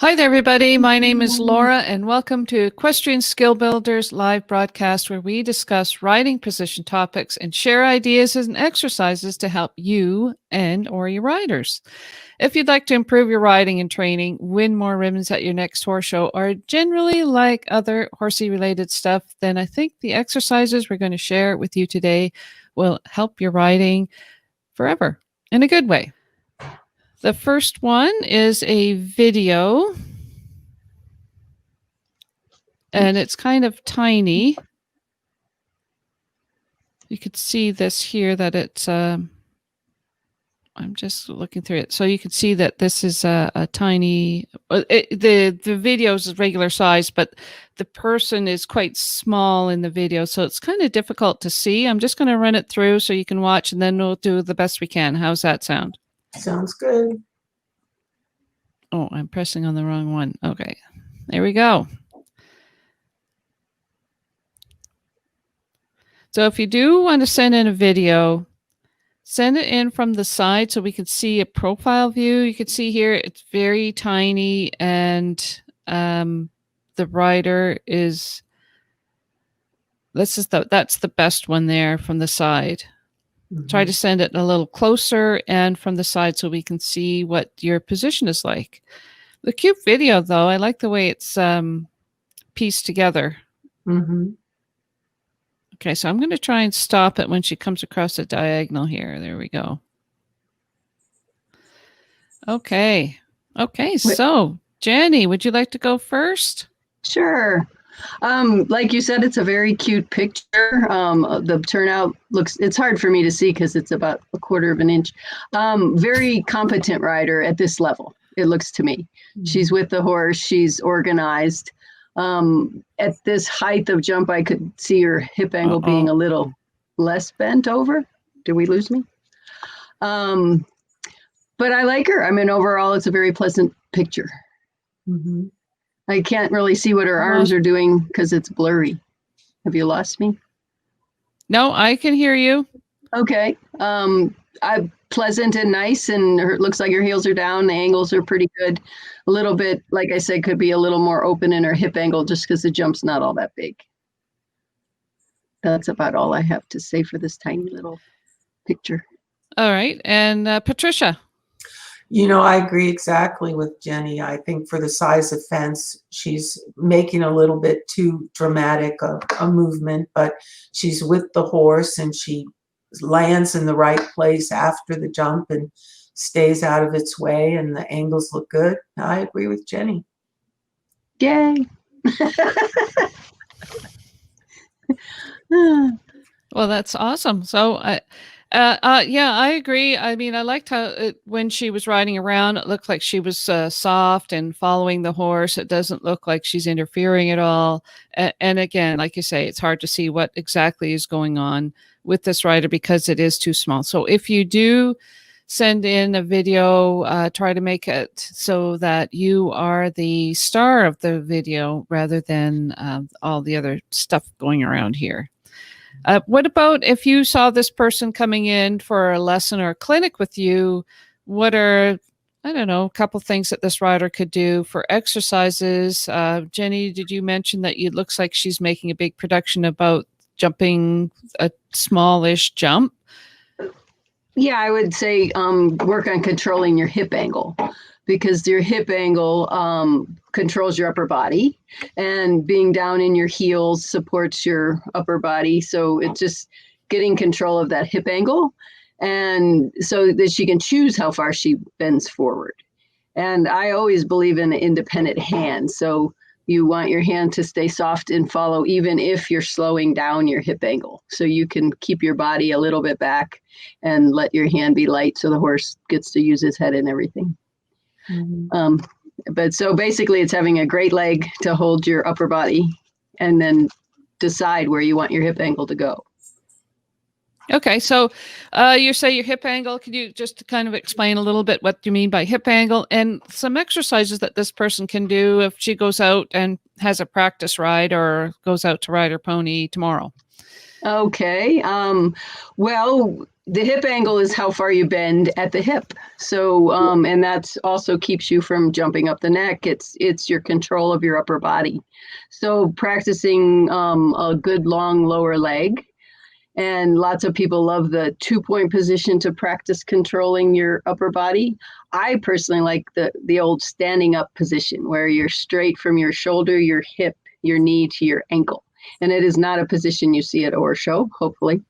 Hi there, everybody. My name is Laura, and welcome to Equestrian Skill Builders live broadcast, where we discuss riding position topics and share ideas and exercises to help you and or your riders. If you'd like to improve your riding and training, win more ribbons at your next horse show, or generally like other horsey-related stuff, then I think the exercises we're going to share with you today will help your riding forever in a good way. The first one is a video, and it's kind of tiny. You could see this here that it's, I'm just looking through it. So you can see that this is a tiny, the video is regular size, but the person is quite small in the video. So it's kind of difficult to see. I'm just going to run it through so you can watch, and then we'll do the best we can. How's that sound? Sounds good. Oh, I'm pressing on the wrong one. Okay, there we go. So if you do want to send in a video, send it in from the side so we can see a profile view. You can see here it's very tiny, and the rider is, that's the best one there from the side. Mm-hmm. Try to send it a little closer and from the side so we can see what your position is like. The cute video, though, I like the way it's pieced together. Mm-hmm. Okay, so I'm going to try and stop it when she comes across the diagonal here. There we go. Okay. Okay, so Jenny, would you like to go first? Sure. Like you said, it's a very cute picture. The turnout looks, it's hard for me to see because it's about 1/4 of an inch. Very competent rider at this level, it looks to me. Mm-hmm. She's with the horse, she's organized. At this height of jump, I could see her hip angle being a little less bent over. Did we lose me? But I like her. I mean, overall, it's a very pleasant picture. Mm-hmm. I can't really see what her arms are doing because it's blurry. Have you lost me? No, I can hear you. Okay. Pleasant and nice, and it looks like her heels are down. The angles are pretty good. A little bit, like I said, could be a little more open in her hip angle just because the jump's not all that big. That's about all I have to say for this tiny little picture. All right. And Patricia? You know, I agree exactly with Jenny. I think for the size of fence, she's making a little bit too dramatic a movement, but she's with the horse and she lands in the right place after the jump and stays out of its way, and the angles look good. I agree with Jenny. Yay. Well, that's awesome. So yeah, I agree. I mean, I liked how when she was riding around, it looked like she was soft and following the horse. It doesn't look like she's interfering at all. And again, like you say, it's hard to see what exactly is going on with this rider because it is too small. So if you do send in a video, try to make it so that you are the star of the video rather than all the other stuff going around here. What about if you saw this person coming in for a lesson or a clinic with you? What are, I don't know, a couple things that this rider could do for exercises? Jenny, did you mention that it looks like she's making a big production about jumping a smallish jump? Yeah, I would say work on controlling your hip angle, because your hip angle controls your upper body, and being down in your heels supports your upper body. So it's just getting control of that hip angle, and so that she can choose how far she bends forward. And I always believe in an independent hand. So you want your hand to stay soft and follow, even if you're slowing down your hip angle. So you can keep your body a little bit back and let your hand be light so the horse gets to use his head and everything. Mm-hmm. But so basically it's having a great leg to hold your upper body and then decide where you want your hip angle to go. Okay, so you say your hip angle. Could you just kind of explain a little bit what you mean by hip angle and some exercises that this person can do if she goes out and has a practice ride or goes out to ride her pony tomorrow? Okay. Well, the hip angle is how far you bend at the hip. So, and that's also keeps you from jumping up the neck. It's your control of your upper body. So practicing a good long lower leg. And lots of people love the 2-point position to practice controlling your upper body. I personally like the old standing up position where you're straight from your shoulder, your hip, your knee to your ankle. And it is not a position you see at a horse show, hopefully.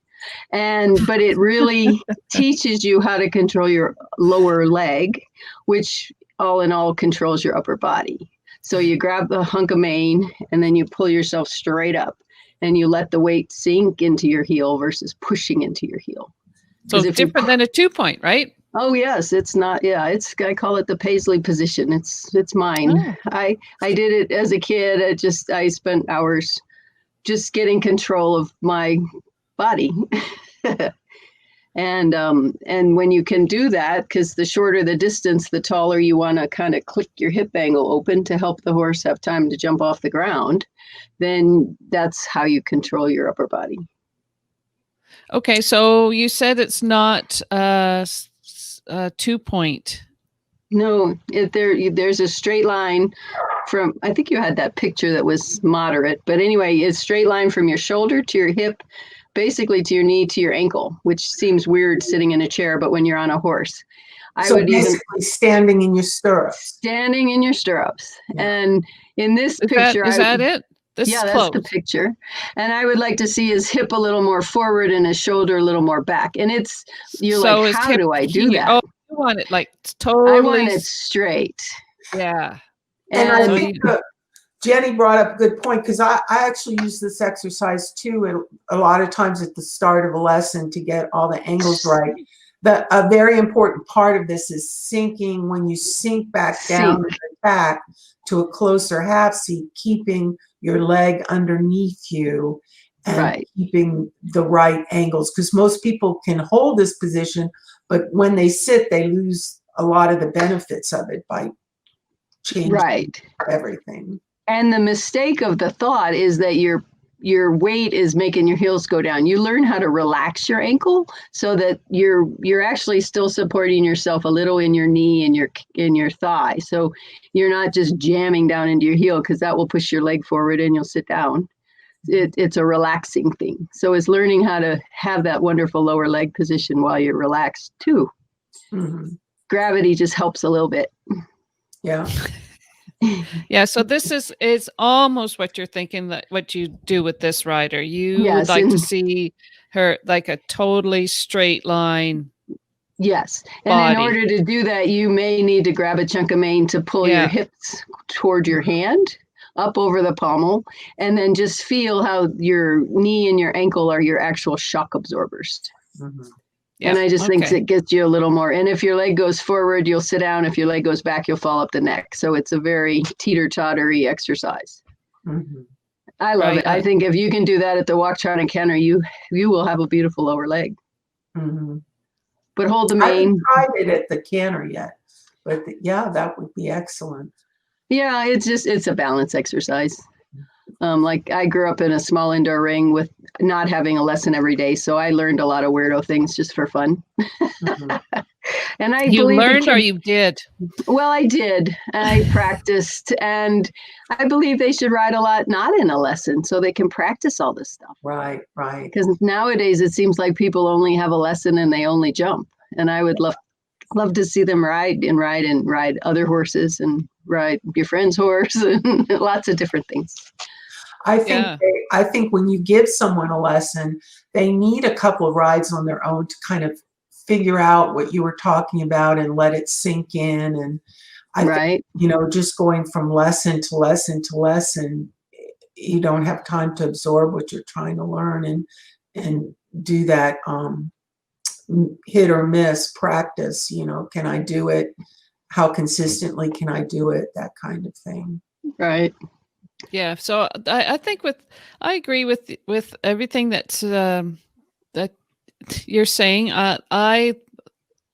But it really teaches you how to control your lower leg, which all in all controls your upper body. So you grab the hunk of mane and then you pull yourself straight up and you let the weight sink into your heel versus pushing into your heel. So it's different than a 2-point, right? Oh yes, it's not. Yeah, I call it the Paisley position. It's mine. Oh. I did it as a kid. I spent hours just getting control of my body. And when you can do that, because the shorter the distance, the taller you want to kind of click your hip angle open to help the horse have time to jump off the ground, then that's how you control your upper body. Okay, so you said it's not a 2-point. No, there's a straight line from, I think you had that picture that was moderate, but anyway, it's straight line from your shoulder to your hip, basically to your knee to your ankle, which seems weird sitting in a chair, but when you're on a horse. So basically standing in your stirrups. Standing in your stirrups. Yeah. And in this picture... Is that it? Yeah, that's the picture. And I would like to see his hip a little more forward and his shoulder a little more back. And you're like, how do I do that? Oh, you want it like totally... I want it straight. Yeah. And I think Jenny brought up a good point, because I actually use this exercise too, and a lot of times at the start of a lesson to get all the angles right. A very important part of this is sinking. When you sink back down in the back to a closer half seat, keeping your leg underneath you and keeping the right angles, because most people can hold this position, but when they sit, they lose a lot of the benefits of it by changing everything. And the mistake of the thought is that your weight is making your heels go down. You learn how to relax your ankle so that you're actually still supporting yourself a little in your knee and your thigh. So you're not just jamming down into your heel, because that will push your leg forward and you'll sit down. It's a relaxing thing. So it's learning how to have that wonderful lower leg position while you're relaxed too. Mm-hmm. Gravity just helps a little bit. Yeah. Yeah, so this is almost what you're thinking, that what you do with this rider. You would like to see her like a totally straight line. Yes. And in order to do that, you may need to grab a chunk of mane to pull your hips toward your hand up over the pommel, and then just feel how your knee and your ankle are your actual shock absorbers. Mm-hmm. And I just think it gets you a little more. And if your leg goes forward, you'll sit down. If your leg goes back, you'll fall up the neck. So it's a very teeter-tottery exercise. Mm-hmm. I love it. I think if you can do that at the walk, trot, and canter, you will have a beautiful lower leg. Mm-hmm. But hold the mane. I haven't tried it at the canter yet, but that would be excellent. Yeah, it's a balance exercise. Like I grew up in a small indoor ring with not having a lesson every day, so I learned a lot of weirdo things just for fun. Mm-hmm. And you learned or you did? Well, I did. I practiced, and I believe they should ride a lot not in a lesson so they can practice all this stuff. Right. Because nowadays it seems like people only have a lesson and they only jump. And I would love to see them ride other horses and ride your friend's horse and lots of different things. I think when you give someone a lesson, they need a couple of rides on their own to kind of figure out what you were talking about and let it sink in. And I think, just going from lesson to lesson to lesson, you don't have time to absorb what you're trying to learn and do that hit or miss practice. Can I do it? How consistently can I do it? That kind of thing. Right. Yeah. So I think I agree with everything that you're saying. I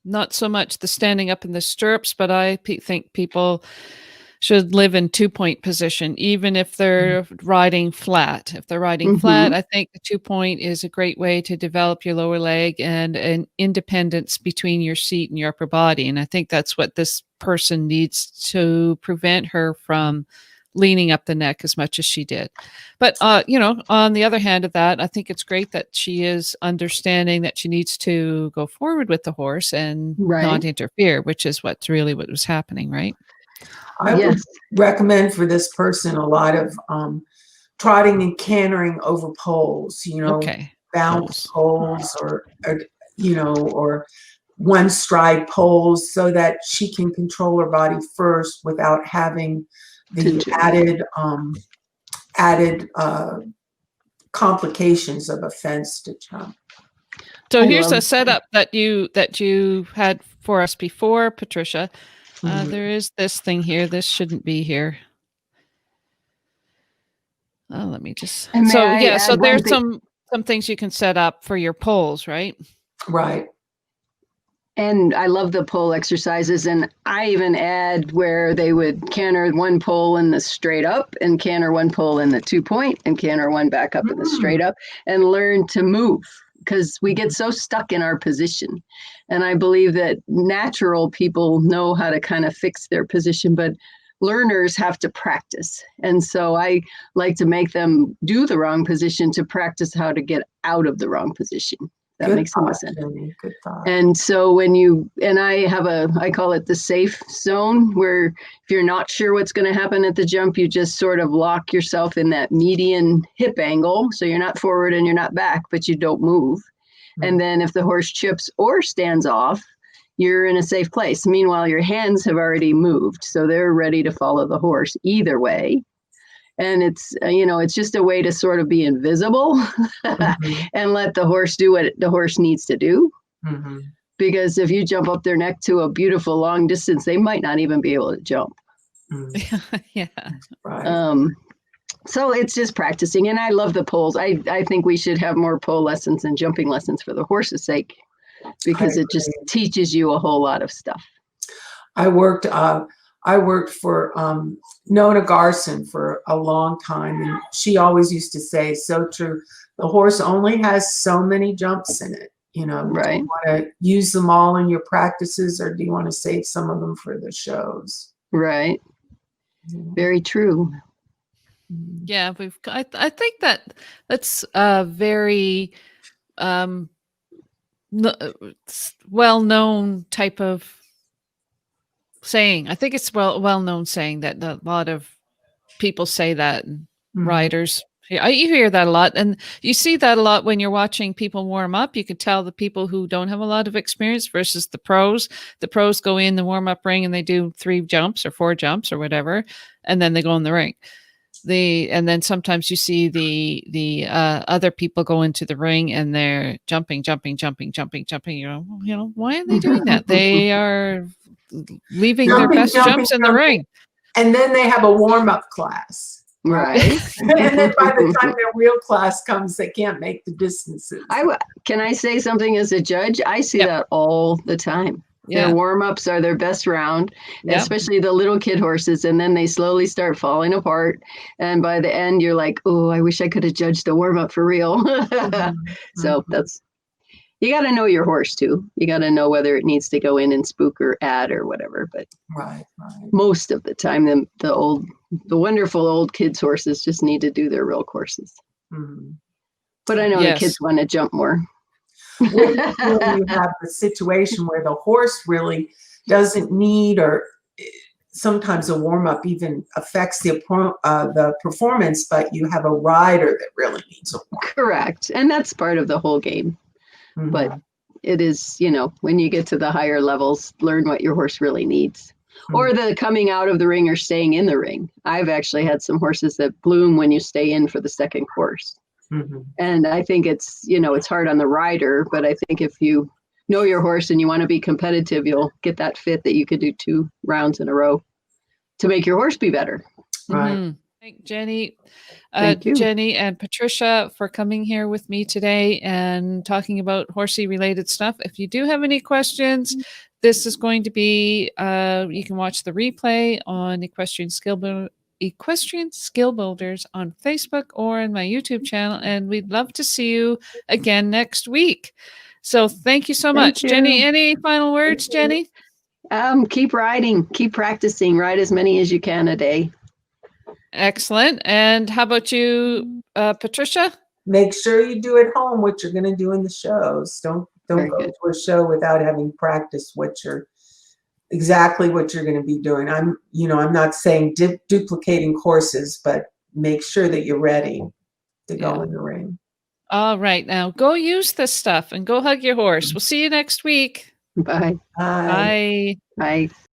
not so much the standing up in the stirrups, but I think people should live in 2-point position, even if they're riding flat. If they're riding flat, I think the 2-point is a great way to develop your lower leg and an independence between your seat and your upper body. And I think that's what this person needs to prevent her from leaning up the neck as much as she did. But, on the other hand of that, I think it's great that she is understanding that she needs to go forward with the horse and not interfere, which is what was happening, right? I would recommend for this person a lot of trotting and cantering over poles, bounce poles or one stride poles, so that she can control her body first without having the added complications of a fence to jump. So here's a setup that you had for us before, Patricia. There is this thing here. This shouldn't be here. Oh, let me just. So there's some things you can set up for your poles, right? Right. And I love the pole exercises, and I even add where they would canter one pole in the straight up and canter one pole in the 2-point and canter one back up in the straight up, and learn to move, because we get so stuck in our position. And I believe that natural people know how to kind of fix their position, but learners have to practice. And so I like to make them do the wrong position to practice how to get out of the wrong position. That makes some sense. Good thought. And so I call it the safe zone, where if you're not sure what's going to happen at the jump, you just sort of lock yourself in that median hip angle. So you're not forward and you're not back, but you don't move. And then if the horse chips or stands off, you're in a safe place. Meanwhile, your hands have already moved, so they're ready to follow the horse either way. And it's, it's just a way to sort of be invisible and let the horse do what the horse needs to do. Because if you jump up their neck to a beautiful long distance, they might not even be able to jump. Yeah. Right. So it's just practicing. And I love the poles. I think we should have more pole lessons and jumping lessons for the horse's sake, because it just teaches you a whole lot of stuff. I worked for Nona Garson for a long time, and she always used to say, so true, the horse only has so many jumps in it. Right. Do you want to use them all in your practices, or do you want to save some of them for the shows? Right. Very true. Yeah, I think that's a very well-known type of saying. I think it's well-known saying that a lot of people say that, riders. You hear that a lot, and you see that a lot when you're watching people warm up. You can tell the people who don't have a lot of experience versus the pros. The pros go in the warm-up ring and they do 3 jumps or 4 jumps or whatever, and then they go in the ring. And then sometimes you see the other people go into the ring and they're jumping. Why are they doing that? They are leaving their best jumps in the ring. And then they have a warm-up class. Right. And then by the time their real class comes, they can't make the distances. Can I say something as a judge? I see that all the time. Their warm-ups are their best round, especially the little kid horses, and then they slowly start falling apart. And by the end, you're like, oh, I wish I could have judged the warm-up for real. So you got to know your horse too. You got to know whether it needs to go in and spook or add or whatever. But most of the time, the wonderful old kids' horses just need to do their real courses. But I know the kids want to jump more. When you have the situation where the horse really doesn't need, or sometimes a warm-up even affects the performance, but you have a rider that really needs a warm-up. Correct. And that's part of the whole game. But it is, when you get to the higher levels, learn what your horse really needs. Or the coming out of the ring or staying in the ring. I've actually had some horses that bloom when you stay in for the second course. And I think it's, it's hard on the rider, but I think if you know your horse and you want to be competitive, you'll get that fit that you could do 2 rounds in a row to make your horse be better. Right. Thank Jenny, Thank you. Jenny and Patricia for coming here with me today and talking about horsey related stuff. If you do have any questions, this is going to be, you can watch the replay on Equestrian Skill Builders on Facebook or on my YouTube channel. And we'd love to see you again next week. So thank you so much. you. Jenny, any final words, Jenny? Keep riding, keep practicing, ride as many as you can a day. Excellent. And how about you, Patricia? Make sure you do at home what you're going to do in the shows. Don't Very go good. to a show without having practiced exactly what you're going to be doing. I'm not saying duplicating courses, but make sure that you're ready to go in the ring. All right. Now go use this stuff and go hug your horse. We'll see you next week. Bye. Bye. Bye. Bye.